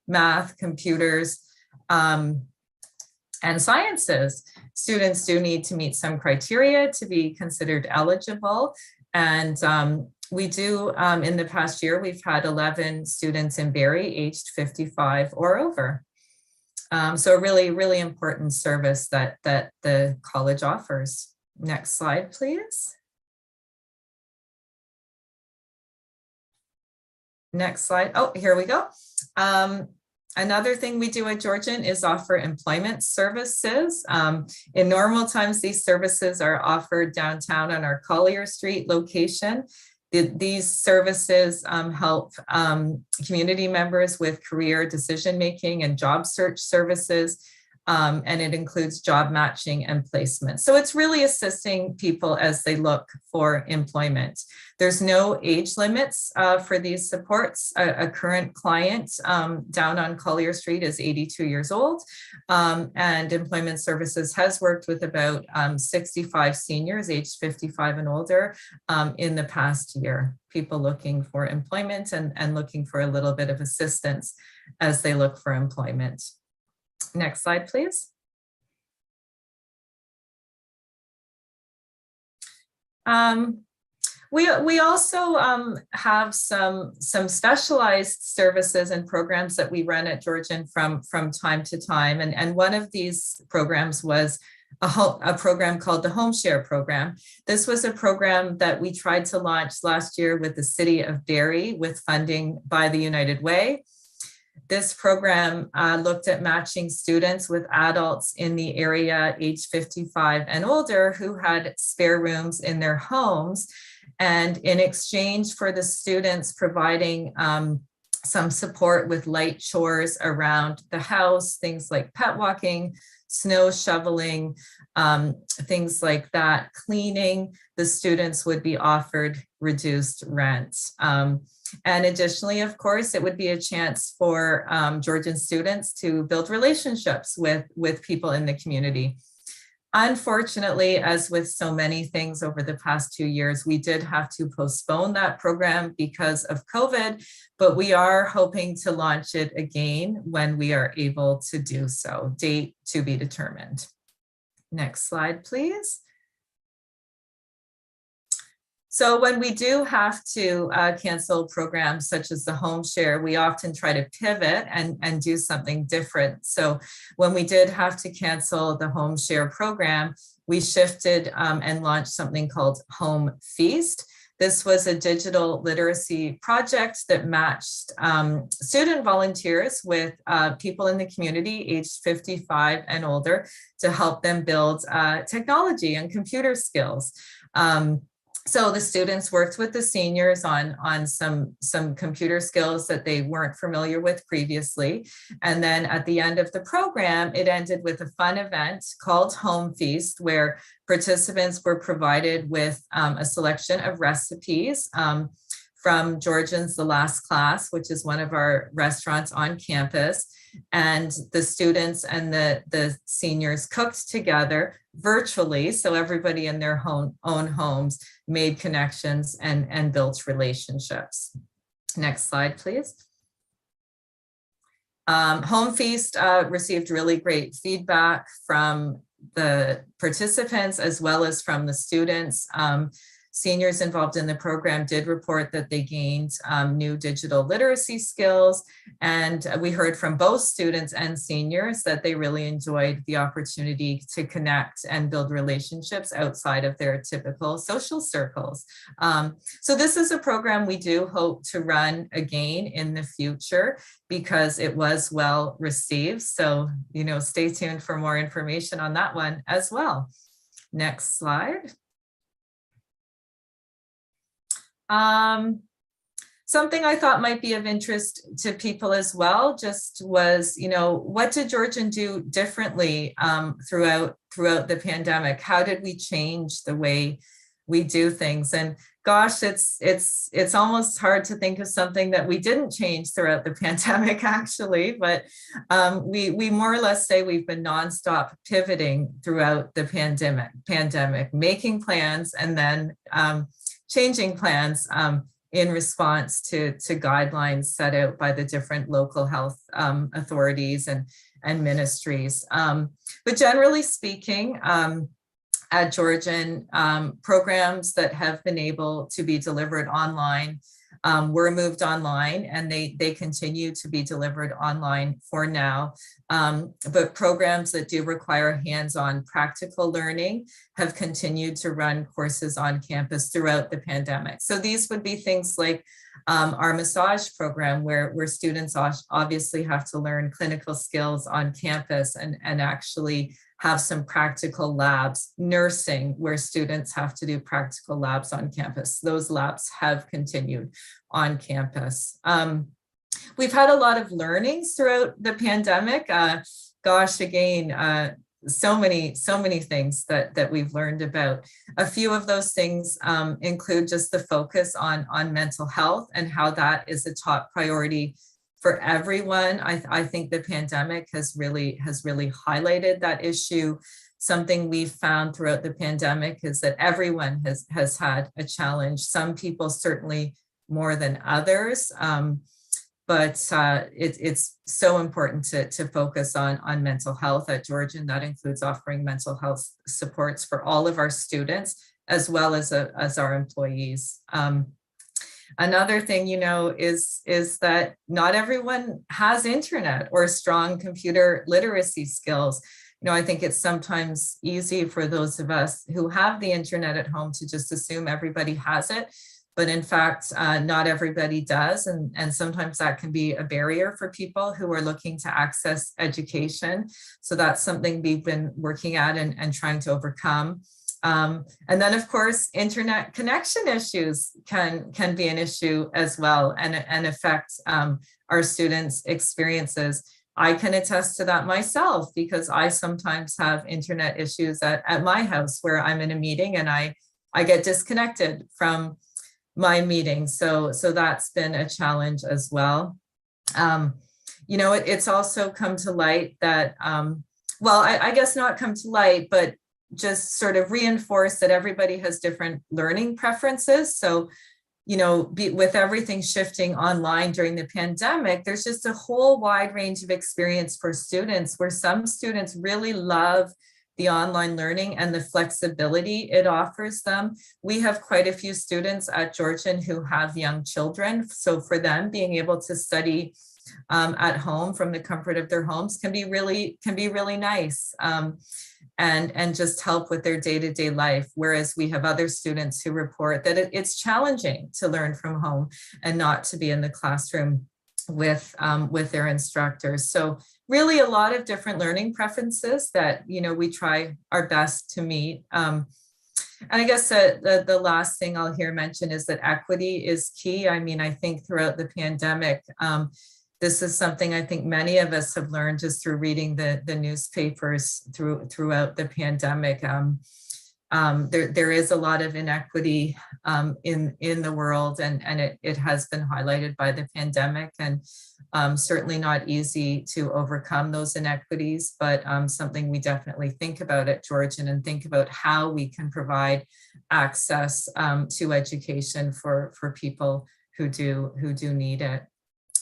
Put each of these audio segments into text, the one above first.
math, computers, and sciences. Students do need to meet some criteria to be considered eligible. And we do, in the past year, we've had 11 students in Barrie aged 55 or over. So a really, really important service that the college offers. Next slide, please. Next slide. Oh, here we go. Another thing we do at Georgian is offer employment services. In normal times, these services are offered downtown on our Collier Street location. These services help community members with career decision-making and job search services, and it includes job matching and placement. So it's really assisting people as they look for employment. There's no age limits for these supports. A current client down on Collier Street is 82 years old, and Employment Services has worked with about 65 seniors aged 55 and older in the past year. People looking for employment and looking for a little bit of assistance as they look for employment. Next slide, please. We also have some specialized services and programs that we run at Georgian from time to time. And one of these programs was a program called the Home Share program. This was a program that we tried to launch last year with the city of Barrie with funding by the United Way. This program looked at matching students with adults in the area age 55 and older who had spare rooms in their homes. And in exchange for the students providing some support with light chores around the house, things like pet walking, snow shoveling, things like that, cleaning, the students would be offered reduced rent. And additionally, of course, it would be a chance for Georgian students to build relationships with people in the community. Unfortunately, as with so many things over the past 2 years, we did have to postpone that program because of COVID, but we are hoping to launch it again when we are able to do so. Date to be determined. Next slide, please. So when we do have to cancel programs such as the Home Share, we often try to pivot and do something different. So when we did have to cancel the Home Share program, we shifted and launched something called Home Feast. This was a digital literacy project that matched student volunteers with people in the community aged 55 and older to help them build technology and computer skills. So the students worked with the seniors on some computer skills that they weren't familiar with previously. And then at the end of the program, it ended with a fun event called Home Feast, where participants were provided with a selection of recipes from Georgian's The Last Class, which is one of our restaurants on campus. And the students and the seniors cooked together virtually, so everybody in their own homes made connections and built relationships. Next slide, please. Home Feast received really great feedback from the participants as well as from the students. Seniors involved in the program did report that they gained new digital literacy skills, and we heard from both students and seniors that they really enjoyed the opportunity to connect and build relationships outside of their typical social circles. So this is a program we do hope to run again in the future because it was well received. So, stay tuned for more information on that one as well. Next slide. Something I thought might be of interest to people as well just was, what did Georgian do differently throughout the pandemic? How did we change the way we do things? And gosh, it's almost hard to think of something that we didn't change throughout the pandemic, actually. But we more or less say we've been nonstop pivoting throughout the pandemic, making plans and then changing plans in response to guidelines set out by the different local health authorities and ministries. But generally speaking, at Georgian, programs that have been able to be delivered online were moved online, and they continue to be delivered online for now. But programs that do require hands-on practical learning have continued to run courses on campus throughout the pandemic. So these would be things like our massage program, where students obviously have to learn clinical skills on campus and actually have some practical labs. Nursing, where students have to do practical labs on campus. Those labs have continued on campus. We've had a lot of learnings throughout the pandemic. So many things that we've learned about. A few of those things include just the focus on mental health and how that is a top priority for everyone. I think the pandemic has really highlighted that issue. Something we've found throughout the pandemic is that everyone has had a challenge. Some people certainly more than others, but it's so important to focus on mental health at Georgian. That includes offering mental health supports for all of our students as well as our employees. Another thing, is that not everyone has internet or strong computer literacy skills. I think it's sometimes easy for those of us who have the internet at home to just assume everybody has it. But in fact, not everybody does. And sometimes that can be a barrier for people who are looking to access education. So that's something we've been working at and trying to overcome. And then, of course, internet connection issues can be an issue as well and affect our students' experiences. I can attest to that myself because I sometimes have internet issues at my house where I'm in a meeting and I get disconnected from my meeting. So that's been a challenge as well. It's also come to light that, I guess not come to light, but just sort of reinforce that everybody has different learning preferences. So, with everything shifting online during the pandemic, there's just a whole wide range of experience for students where some students really love the online learning and the flexibility it offers them. We have quite a few students at Georgian who have young children. So for them, being able to study at home from the comfort of their homes can be really nice. And just help with their day-to-day life. Whereas we have other students who report that it's challenging to learn from home and not to be in the classroom with their instructors. So really a lot of different learning preferences that, we try our best to meet. And I guess the last thing I'll here mention is that equity is key. I mean, I think throughout the pandemic, this is something I think many of us have learned just through reading the newspapers throughout the pandemic. There is a lot of inequity in the world, and it has been highlighted by the pandemic, and certainly not easy to overcome those inequities, but something we definitely think about at Georgian and think about how we can provide access to education for people who do need it.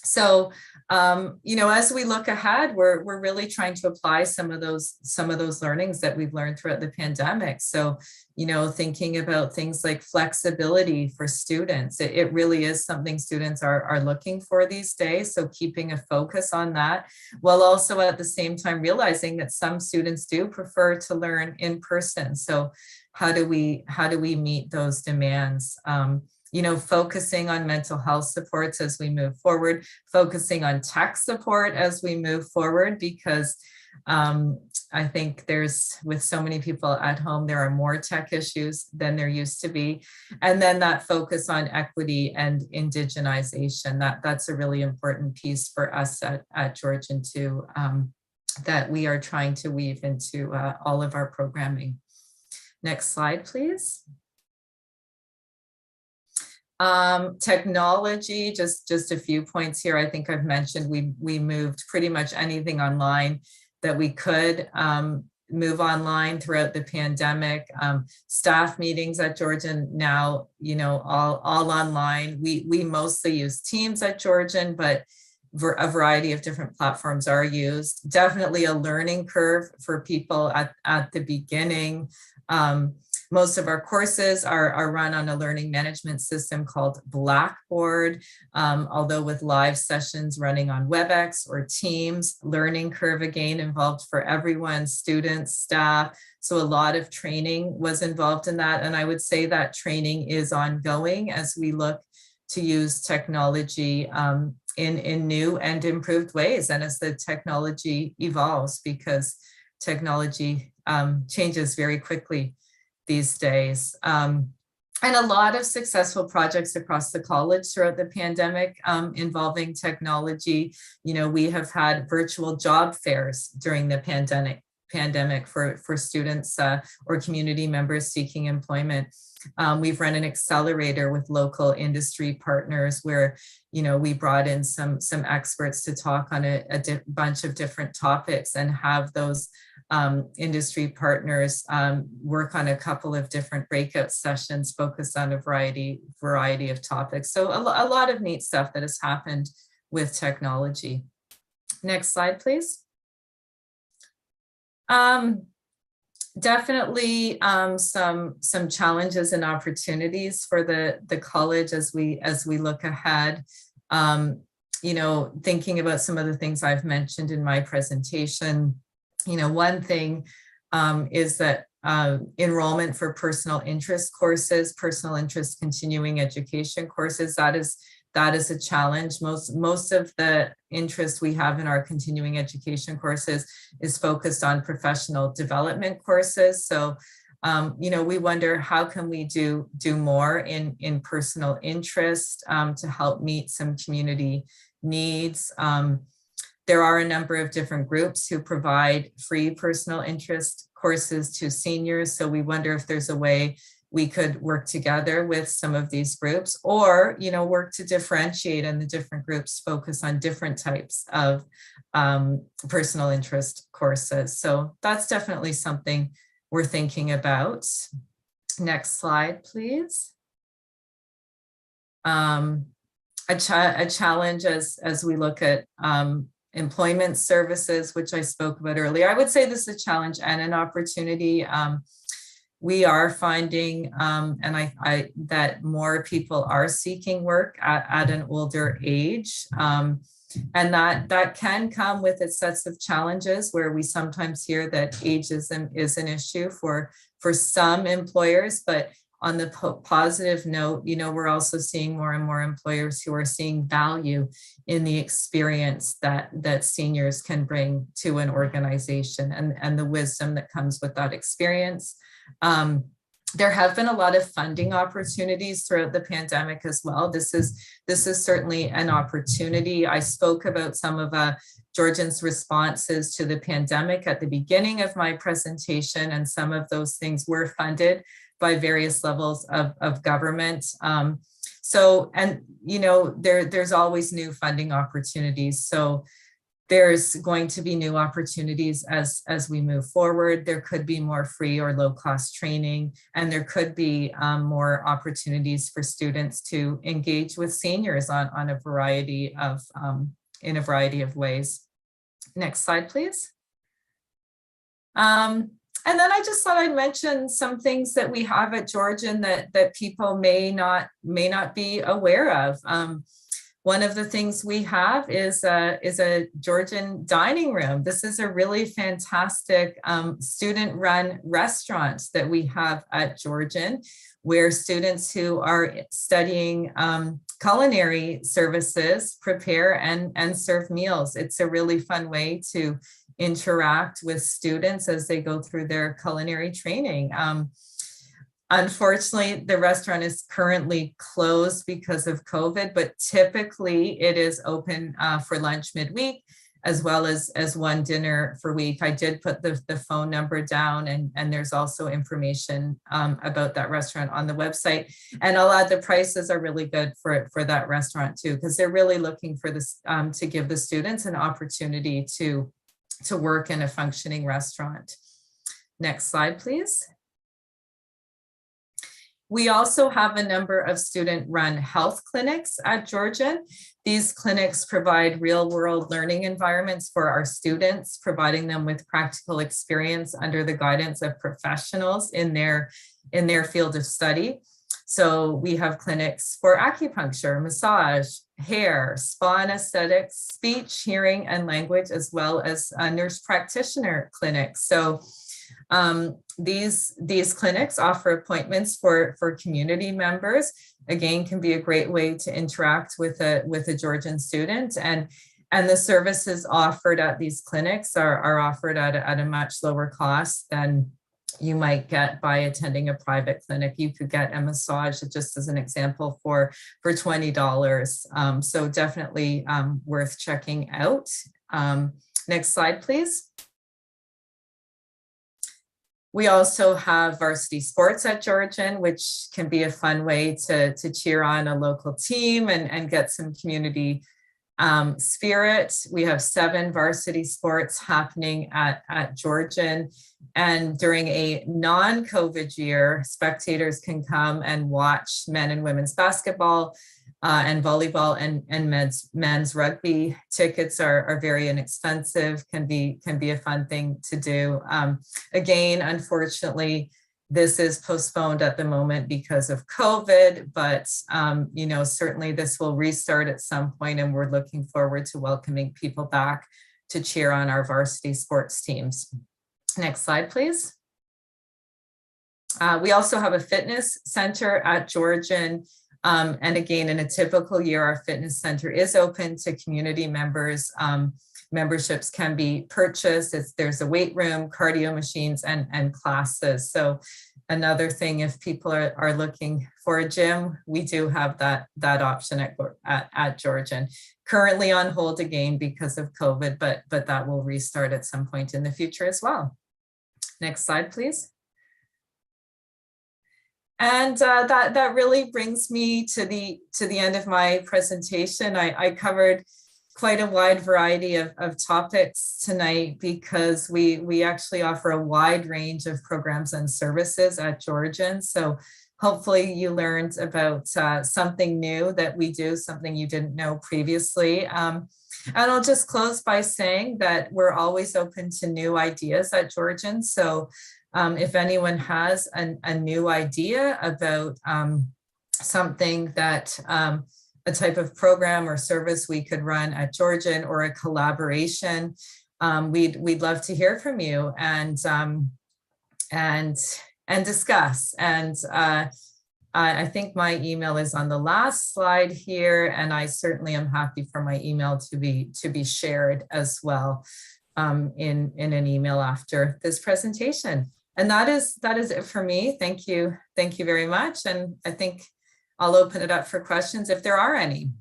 So, as we look ahead, we're really trying to apply some of those learnings that we've learned throughout the pandemic. So, thinking about things like flexibility for students, it really is something students are looking for these days. So keeping a focus on that, while also at the same time realizing that some students do prefer to learn in person. So how do we meet those demands? Focusing on mental health supports as we move forward, focusing on tech support as we move forward, because I think with so many people at home, there are more tech issues than there used to be. And then that focus on equity and indigenization, that's a really important piece for us at Georgian too, that we are trying to weave into all of our programming. Next slide, please. Technology, just a few points here. I think I've mentioned we moved pretty much anything online that we could. move online throughout the pandemic. Staff meetings at Georgian now, all online. We mostly use Teams at Georgian, but a variety of different platforms are used. Definitely a learning curve for people at the beginning. Most of our courses are run on a learning management system called Blackboard, although with live sessions running on WebEx or Teams. Learning curve again involved for everyone, students, staff. So a lot of training was involved in that. And I would say that training is ongoing as we look to use technology in new and improved ways, and as the technology evolves, because technology changes very quickly these days. And a lot of successful projects across the college throughout the pandemic involving technology. We have had virtual job fairs during the pandemic for students or community members seeking employment. We've run an accelerator with local industry partners where, we brought in some experts to talk on a bunch of different topics, and have those industry partners work on a couple of different breakout sessions focused on a variety of topics. So a lot of neat stuff that has happened with technology. Next slide, please. Definitely some challenges and opportunities for the college as we look ahead. Thinking about some of the things I've mentioned in my presentation, one thing is that enrollment for personal interest courses, personal interest continuing education courses, that is a challenge. Most of the interest we have in our continuing education courses is focused on professional development courses. So, we wonder how can we do more in personal interest to help meet some community needs. There are a number of different groups who provide free personal interest courses to seniors. So we wonder if there's a way we could work together with some of these groups, or, work to differentiate, and the different groups focus on different types of personal interest courses. So that's definitely something we're thinking about. Next slide, please. A challenge as we look at employment services, which I spoke about earlier. I would say this is a challenge and an opportunity. We are finding, that more people are seeking work at an older age. And that can come with its sets of challenges, where we sometimes hear that ageism is an issue for some employers. But on the positive note, we're also seeing more and more employers who are seeing value in the experience that seniors can bring to an organization, and the wisdom that comes with that experience. There have been a lot of funding opportunities throughout the pandemic as well. This is certainly an opportunity. I spoke about some of Georgian's responses to the pandemic at the beginning of my presentation, and some of those things were funded by various levels of government. There's always new funding opportunities. So there's going to be new opportunities as we move forward. There could be more free or low cost training, and there could be more opportunities for students to engage with seniors on a variety of in a variety of ways. Next slide, please. And then I just thought I'd mention some things that we have at Georgian that people may not be aware of. One of the things we have is a Georgian dining room. This is a really fantastic student-run restaurant that we have at Georgian, where students who are studying culinary services prepare and serve meals. It's a really fun way to interact with students as they go through their culinary training. Unfortunately, the restaurant is currently closed because of COVID, but typically it is open for lunch midweek, as well as one dinner per week. I did put the phone number down, and there's also information about that restaurant on the website. And I'll add, the prices are really good for that restaurant too, because they're really looking for this to give the students an opportunity to work in a functioning restaurant. Next slide, please. We also have a number of student-run health clinics at Georgian. These clinics provide real-world learning environments for our students, providing them with practical experience under the guidance of professionals in their field of study. So we have clinics for acupuncture, massage, hair, spa and aesthetics, speech, hearing, and language, as well as nurse practitioner clinics. So these clinics offer appointments for community members. Again, can be a great way to interact with a Georgian student, and the services offered at these clinics are offered at a much lower cost than you might get by attending a private clinic. You could get a massage, just as an example, for $20. So definitely worth checking out. Next slide, please. We also have varsity sports at Georgian, which can be a fun way to cheer on a local team and get some community spirit. We have 7 varsity sports happening at Georgian. And during a non-COVID year, spectators can come and watch men and women's basketball and volleyball and men's rugby. Tickets are very inexpensive, can be a fun thing to do. Again, unfortunately, this is postponed at the moment because of COVID, but you know, certainly this will restart at some point, and we're looking forward to welcoming people back to cheer on our varsity sports teams. Next slide, please. We also have a fitness center at Georgian. And again, in a typical year, our fitness center is open to community members. Memberships can be purchased. There's a weight room, cardio machines, and classes. So another thing, if people are looking for a gym, we do have that option at Georgian. Currently on hold again because of COVID, but that will restart at some point in the future as well. Next slide, please. And that really brings me to the end of my presentation. I covered quite a wide variety of topics tonight because we actually offer a wide range of programs and services at Georgian. So hopefully you learned about something new that we do, something you didn't know previously. And I'll just close by saying that we're always open to new ideas at Georgian. So if anyone has a new idea about something that a type of program or service we could run at Georgian, or a collaboration, we'd love to hear from you and discuss. And I think my email is on the last slide here, and I certainly am happy for my email to be shared as well in an email after this presentation. And that is it for me. Thank you very much. And I think I'll open it up for questions if there are any.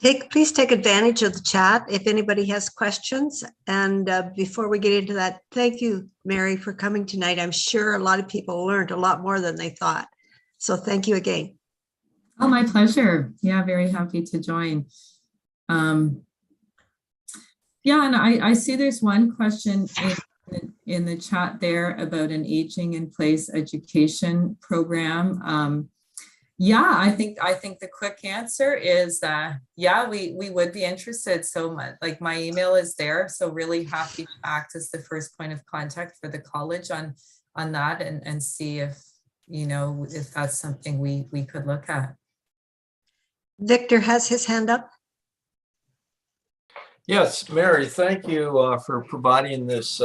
Please take advantage of the chat if anybody has questions. And before we get into that, thank you, Mary, for coming tonight. I'm sure a lot of people learned a lot more than they thought. So thank you again. Oh, my pleasure. Yeah, very happy to join. Yeah, and I see there's one question in the chat there about an aging in place education program. Yeah, I think the quick answer is yeah, we would be interested so much. Like, my email is there, so really happy to act as the first point of contact for the college on that and see if, you know, if that's something we could look at. Victor has his hand up. Yes, Mary, thank you for providing this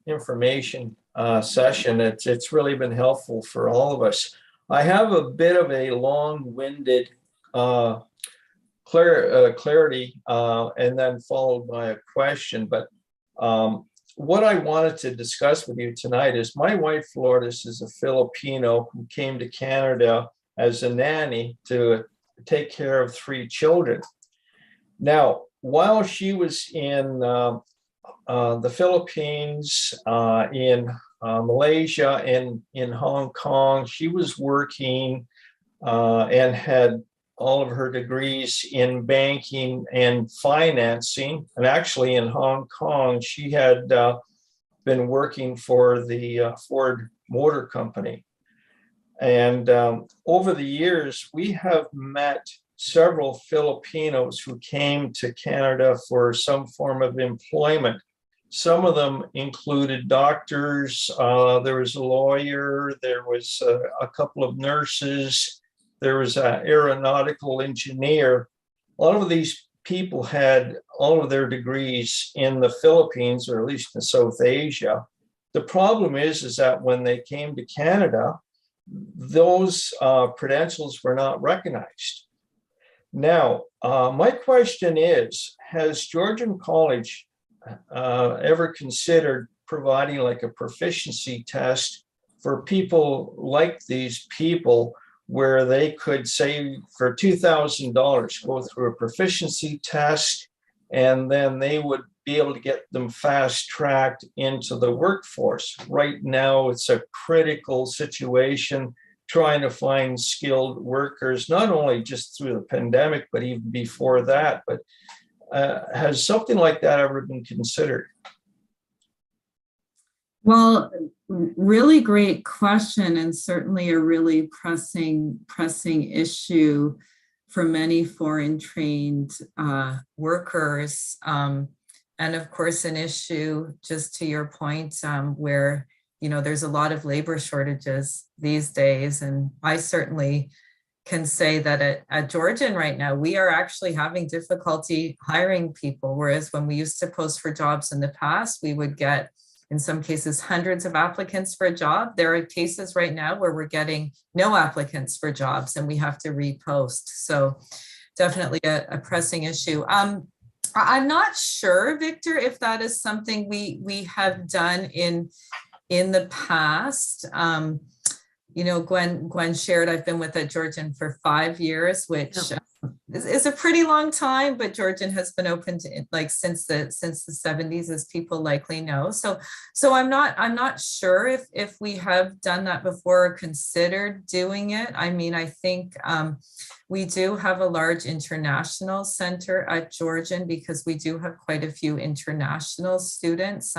information session. It's really been helpful for all of us. I have a bit of a long-winded clarity and then followed by a question. But what I wanted to discuss with you tonight is my wife, Lourdes, is a Filipino who came to Canada as a nanny to take care of 3 children. Now, while she was in the Philippines, in Malaysia, and in Hong Kong, she was working and had all of her degrees in banking and financing. And actually in Hong Kong, she had been working for the Ford Motor Company. And over the years, we have met several Filipinos who came to Canada for some form of employment. Some of them included doctors, there was a lawyer, there was a couple of nurses, there was an aeronautical engineer. A lot of these people had all of their degrees in the Philippines, or at least in South Asia. The problem is that when they came to Canada, those credentials were not recognized. Now, my question is, has Georgian College ever considered providing like a proficiency test for people like these people, where they could say for $2,000 go through a proficiency test, and then they would be able to get them fast-tracked into the workforce? Right now, it's a critical situation trying to find skilled workers, not only just through the pandemic, but even before that. But has something like that ever been considered? Well, really great question, and certainly a really pressing issue for many foreign trained workers. And of course, an issue, just to your point, where, you know, there's a lot of labor shortages these days. And I certainly can say that at Georgian right now, we are actually having difficulty hiring people. Whereas when we used to post for jobs in the past, we would get, in some cases, hundreds of applicants for a job. There are cases right now where we're getting no applicants for jobs and we have to repost. So definitely a pressing issue. I'm not sure, Victor, if that is something we have done in the past. You know, Gwen shared, I've been with Georgian for 5 years, which is a pretty long time, but Georgian has been open to like since the 70s, as people likely know. So I'm not sure if we have done that before or considered doing it. I mean, I think we do have a large international center at Georgian because we do have quite a few international students.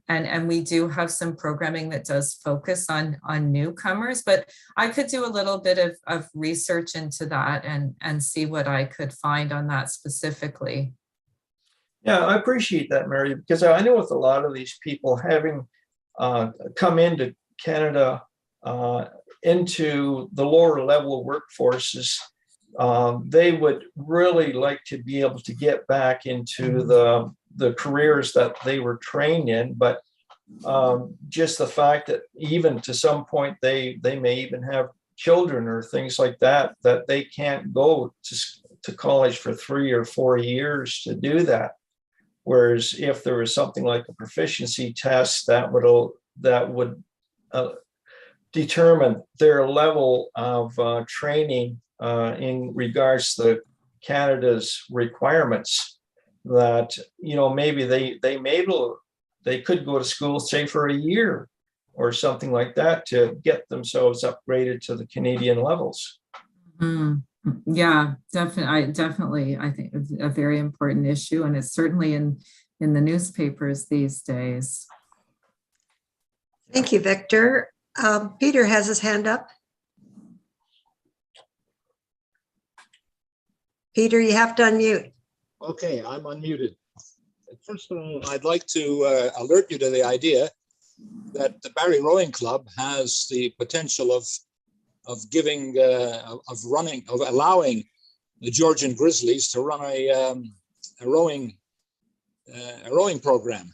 And we do have some programming that does focus on newcomers, but I could do a little bit of research into that and see what I could find on that specifically. Yeah, I appreciate that, Mary, because I know with a lot of these people having come into Canada, into the lower level workforces, they would really like to be able to get back into the careers that they were trained in, but just the fact that even to some point they may even have children or things like that they can't go to college for 3 or 4 years to do that. Whereas if there was something like a proficiency test that would determine their level of training in regards to Canada's requirements, that, you know, maybe they could go to school, say, for a year or something like that to get themselves upgraded to the Canadian levels. Yeah, definitely. I think it's a very important issue, and it's certainly in the newspapers these days. Thank you, Victor. Peter has his hand up. Peter, you have to unmute. Okay, I'm unmuted. First of all, I'd like to alert you to the idea that the Barrie Rowing Club has the potential of allowing the Georgian Grizzlies to run a rowing program.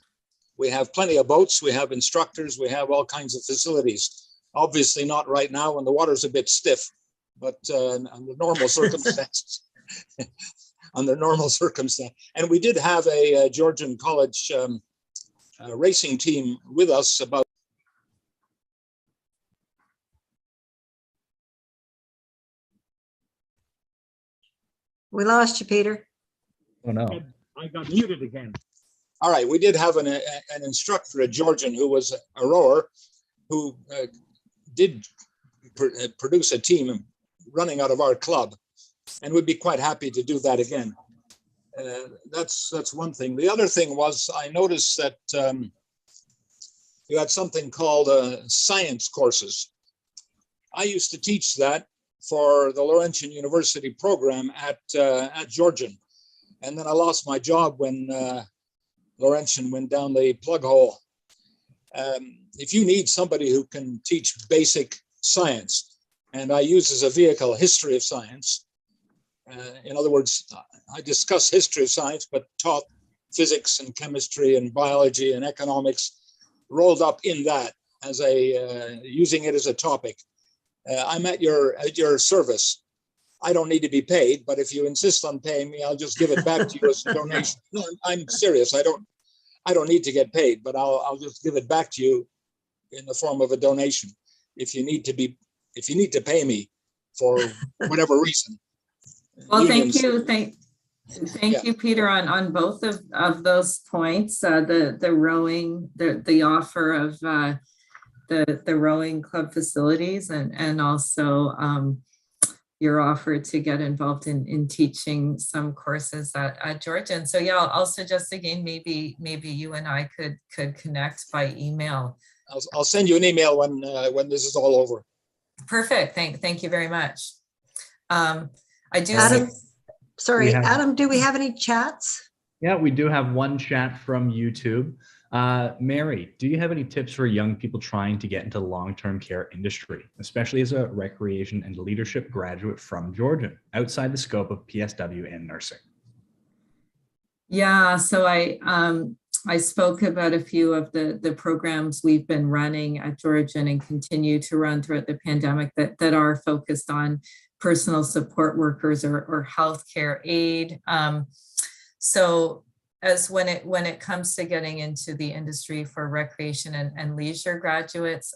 We have plenty of boats, we have instructors, we have all kinds of facilities. Obviously not right now when the water's a bit stiff, but under normal circumstances. Under normal circumstances. And we did have a Georgian College racing team with us about. We lost you, Peter. Oh, no. I got muted again. All right, we did have an instructor at Georgian who was a rower who did produce a team running out of our club. and would be quite happy to do that again. That's one thing. The other thing was I noticed that you had something called science courses. I used to teach that for the Laurentian University program at Georgian. And then I lost my job when Laurentian went down the plug hole. If you need somebody who can teach basic science, and I use as a vehicle history of science, in other words, I discuss history of science, but taught physics and chemistry and biology and economics rolled up in that as using it as a topic. I'm at your service. I don't need to be paid, but if you insist on paying me, I'll just give it back to you as a donation. No, I'm serious. I don't need to get paid, but I'll just give it back to you in the form of a donation. If you need to pay me for whatever reason. Well, thank you. Thank you, Peter, on both of those points. The rowing, the offer of the rowing club facilities, and also your offer to get involved in teaching some courses at Georgian. So yeah, I'll suggest again, maybe you and I could connect by email. I'll send you an email when this is all over. Perfect. Thank you very much. I do. Adam, sorry, Adam, do we have any chats? Yeah, we do have one chat from YouTube. Mary, do you have any tips for young people trying to get into the long-term care industry, especially as a recreation and leadership graduate from Georgian, outside the scope of PSW and nursing? Yeah, so I spoke about a few of the programs we've been running at Georgian and continue to run throughout the pandemic that are focused on personal support workers or healthcare aid. So as when it comes to getting into the industry for recreation and leisure graduates,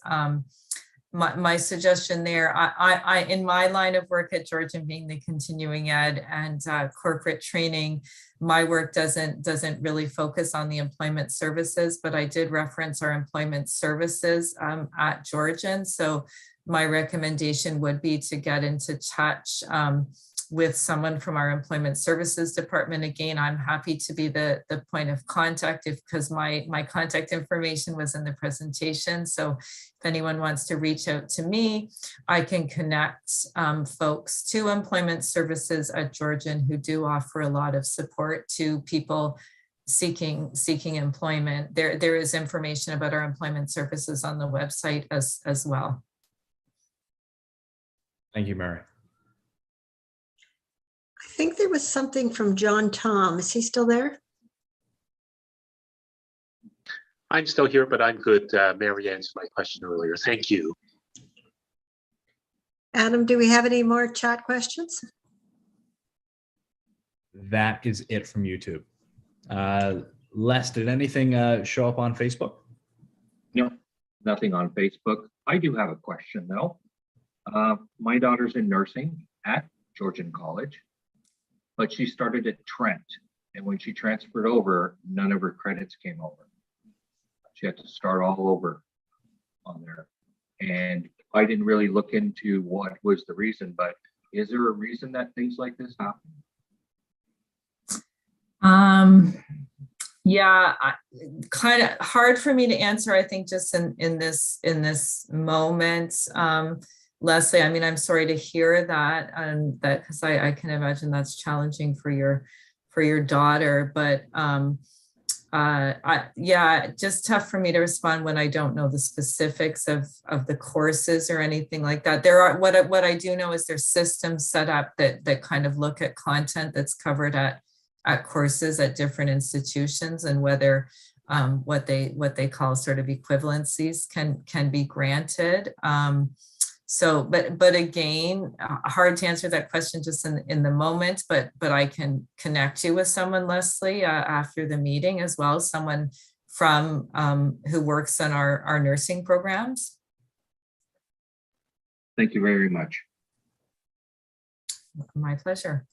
my suggestion there, I in my line of work at Georgian, being the continuing ed and corporate training, my work doesn't really focus on the employment services, but I did reference our employment services at Georgian. So my recommendation would be to get into touch with someone from our employment services department. Again, I'm happy to be the point of contact because my contact information was in the presentation. So if anyone wants to reach out to me, I can connect folks to employment services at Georgian who do offer a lot of support to people seeking employment. There is information about our employment services on the website as well. Thank you, Mary. I think there was something from John Tom. Is he still there? I'm still here, but I'm good. Mary answered my question earlier. Thank you. Adam, do we have any more chat questions? That is it from YouTube. Les, did anything show up on Facebook? No, nothing on Facebook. I do have a question though. My daughter's in nursing at Georgian College, but she started at Trent. And when she transferred over, none of her credits came over. She had to start all over on there. And I didn't really look into what was the reason, but is there a reason that things like this happen? Yeah, kind of hard for me to answer, I think, just in this moment. Leslie, I mean, I'm sorry to hear that, that because I can imagine that's challenging for your daughter, but yeah, just tough for me to respond when I don't know the specifics of the courses or anything like that. There are what I do know is there's systems set up that kind of look at content that's covered at courses at different institutions and whether what they call sort of equivalencies can be granted. So, but again, hard to answer that question just in the moment, but I can connect you with someone, Leslie, after the meeting as well, someone from who works on our nursing programs. Thank you very much. My pleasure.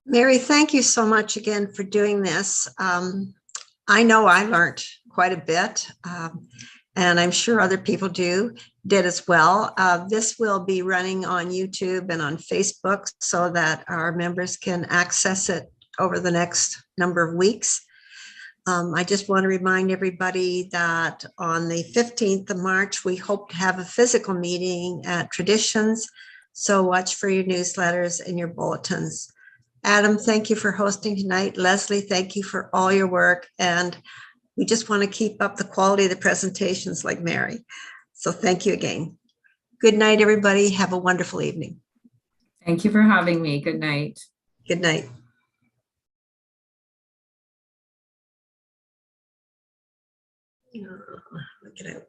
Mary, thank you so much again for doing this. I know I learned quite a bit. and I'm sure other people did as well. This will be running on YouTube and on Facebook so that our members can access it over the next number of weeks. I just want to remind everybody that on the 15th of March, we hope to have a physical meeting at Traditions. So watch for your newsletters and your bulletins. Adam, thank you for hosting tonight. Leslie, thank you for all your work. And we just want to keep up the quality of the presentations like Mary. So thank you again. Good night, everybody. Have a wonderful evening. Thank you for having me. Good night. Good night. Look it out.